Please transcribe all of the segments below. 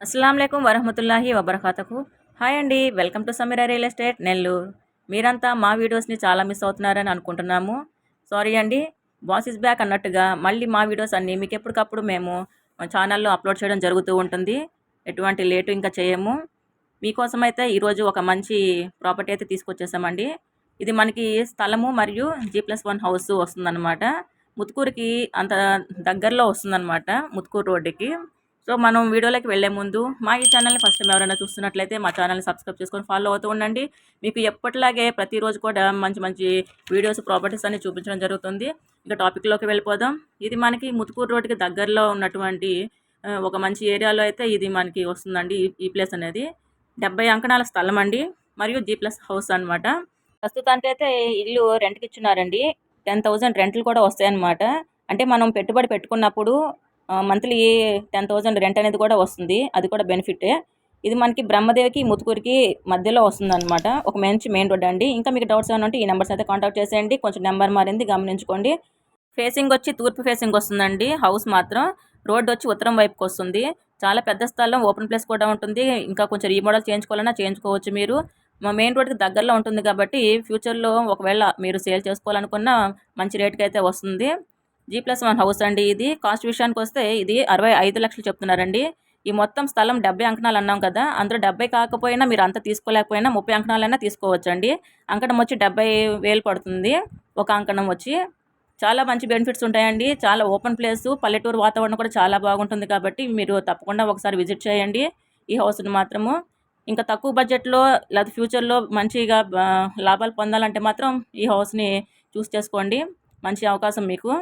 అస్సలాముఅలైకుం వరహమతుల్లాహి వబర్కాతహు. Hi అండి, welcome to Sameera real estate Nellore. మీరంతా మా వీడియోస్ని చాలా మిస్ అవుతున్నారని అనుకుంటున్నాము. సారీ అండి, బాస్ ఇస్ బ్యాక్ అన్నట్టుగా మళ్ళీ మా వీడియోస్ అన్నీ మీకు ఎప్పటికప్పుడు మేము ఛానల్లో అప్లోడ్ చేయడం జరుగుతూ ఉంటుంది. ఎటువంటి లేటు ఇంకా చేయము. మీకోసం అయితే ఈరోజు ఒక మంచి ప్రాపర్టీ అయితే తీసుకొచ్చేసామండి. ఇది మనకి స్థలము మరియు G+1 హౌస్ వస్తుందన్నమాట. ముత్కూరుకి అంత దగ్గరలో వస్తుందన్నమాట, ముత్కూరు రోడ్డుకి. సో మనం వీడియోలోకి వెళ్లే ముందు ఈ ఛానల్ని ఫస్ట్ టైం ఎవరైనా చూస్తున్నట్లయితే మా ఛానల్ని సబ్స్క్రైబ్ చేసుకొని ఫాలో అవుతూ ఉండండి. మీకు ఎప్పటిలాగే ప్రతిరోజు కూడా మంచి మంచి వీడియోస్, ప్రాపర్టీస్ అన్ని చూపించడం జరుగుతుంది. ఇక టాపిక్లోకి వెళ్ళిపోదాం. ఇది మనకి ముత్కూరు రోడ్డుకి దగ్గరలో ఉన్నటువంటి ఒక మంచి ఏరియాలో అయితే ఇది మనకి వస్తుందండి. ఈ ప్లేస్ అనేది 70 అంకణాల స్థలం అండి, మరియు G+ హౌస్ అనమాట. ప్రస్తుతానికైతే ఇల్లు రెంట్కి ఇచ్చున్నారండి. 10,000 రెంట్లు కూడా వస్తాయన్నమాట. అంటే మనం పెట్టుబడి పెట్టుకున్నప్పుడు మంత్లీ 10,000 రెంట్ అనేది కూడా వస్తుంది. అది కూడా బెనిఫిటే. ఇది మనకి బ్రహ్మదేవికి ముత్కూరుకి మధ్యలో వస్తుందన్నమాట. ఒక మంచి మెయిన్ రోడ్ అండి. ఇంకా మీకు డౌట్స్ ఏమైనా ఉంటే ఈ నెంబర్స్ అయితే కాంటాక్ట్ చేసేయండి. కొంచెం నెంబర్ మారింది, గమనించుకోండి. ఫేసింగ్ వచ్చి తూర్పు ఫేసింగ్ వస్తుందండి. హౌస్ మాత్రం రోడ్ వచ్చి ఉత్తరం వైపుకి వస్తుంది. చాలా పెద్ద స్థలం, ఓపెన్ ప్లేస్ కూడా ఉంటుంది. ఇంకా కొంచెం రీమోడల్ చేయించుకోవాలన్నా చేయించుకోవచ్చు మీరు. మా మెయిన్ రోడ్కి దగ్గరలో ఉంటుంది కాబట్టి ఫ్యూచర్లో ఒకవేళ మీరు సేల్ చేసుకోవాలనుకున్న మంచి రేట్కి అయితే వస్తుంది. G+1 హౌస్ అండి. ఇది కాస్ట్ విషయానికి వస్తే ఇది 65 లక్షలు చెప్తున్నారండి. ఈ మొత్తం స్థలం 70 అంకణాలు అన్నాం కదా, అందులో 70 కాకపోయినా మీరు అంతా తీసుకోలేకపోయినా 30 అంకణాలైనా తీసుకోవచ్చండి. అంకణం వచ్చి 70,000 పడుతుంది ఒక అంకణం వచ్చి. చాలా మంచి బెనిఫిట్స్ ఉంటాయండి. చాలా ఓపెన్ ప్లేసు, పల్లెటూరు వాతావరణం కూడా చాలా బాగుంటుంది కాబట్టి మీరు తప్పకుండా ఒకసారి విజిట్ చేయండి ఈ హౌస్ని మాత్రము. ఇంకా తక్కువ బడ్జెట్లో లేదా ఫ్యూచర్లో మంచిగా లాభాలు పొందాలంటే మాత్రం ఈ హౌస్ని చూస్ చేసుకోండి. మంచి అవకాశం మీకు.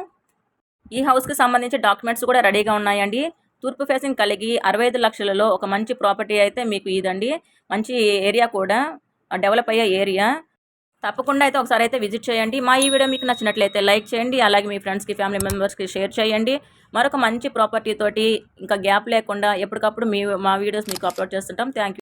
ఈ హౌస్కి సంబంధించి డాక్యుమెంట్స్ కూడా రెడీగా ఉన్నాయండి. తూర్పు ఫేసింగ్ కలిగి 65 లక్షలలో ఒక మంచి ప్రాపర్టీ అయితే మీకు ఇదండి. మంచి ఏరియా కూడా, డెవలప్ అయ్యే ఏరియా. తప్పకుండా అయితే ఒకసారి అయితే విజిట్ చేయండి. ఈ వీడియో మీకు నచ్చినట్లయితే లైక్ చేయండి. అలాగే మీ ఫ్రెండ్స్కి, ఫ్యామిలీ మెంబర్స్కి షేర్ చేయండి. మరొక మంచి ప్రాపర్టీ తోటి ఇంకా గ్యాప్ లేకుండా ఎప్పటికప్పుడు మా వీడియోస్ మీకు అప్లోడ్ చేస్తుంటాం. Thank you.